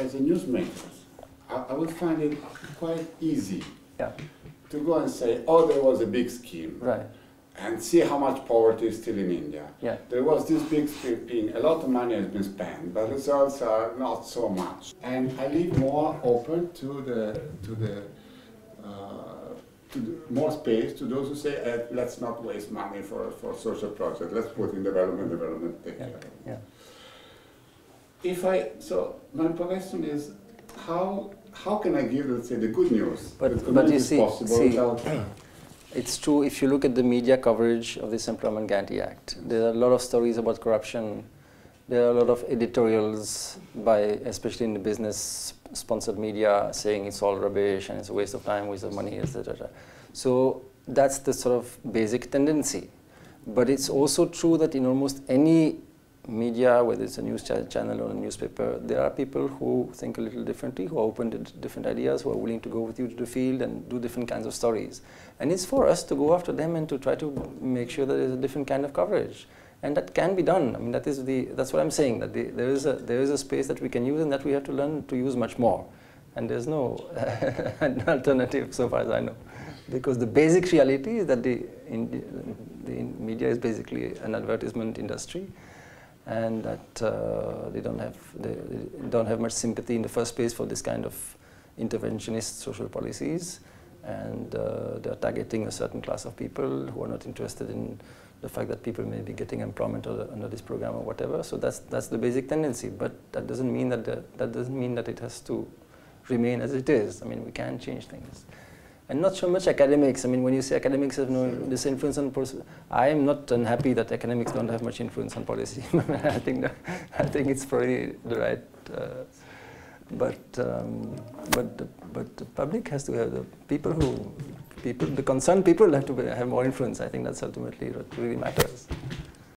as a newsmaker, I would find it quite easy to go and say, oh, there was a big scheme. Right. And see how much poverty is still in India. Yeah. There was this big scheme, a lot of money has been spent, but results are not so much. And I leave more open to more space to those who say, let's not waste money for social projects, let's put in development, take care. So my question is, how can I give, let's say, the good news? But you see, it's true, if you look at the media coverage of this Employment Guarantee Act, there are a lot of stories about corruption, there are a lot of editorials by, especially in the business-sponsored media, saying it's all rubbish and it's a waste of time, waste of money, etc. So that's the sort of basic tendency. But it's also true that in almost any media, whether it's a news channel or a newspaper, there are people who think a little differently, who are open to different ideas, who are willing to go with you to the field and do different kinds of stories. And it's for us to go after them and to try to make sure that there's a different kind of coverage. And that can be done. I mean, that's what I'm saying, that there is a space that we can use and that we have to learn to use much more. And there's no alternative so far as I know. Because the basic reality is that the media is basically an advertisement industry, and that they don't have much sympathy in the first place for this kind of interventionist social policies, and they're targeting a certain class of people who are not interested in the fact that people may be getting employment under this program or whatever. So that's the basic tendency. But that doesn't mean that it has to remain as it is. I mean, we can change things. And not so much academics. I mean, when you say academics have this influence on policy, I am not unhappy that academics don't have much influence on policy. I think it's probably the right. But the public has to have the concerned people have to have more influence. I think that's ultimately what really matters.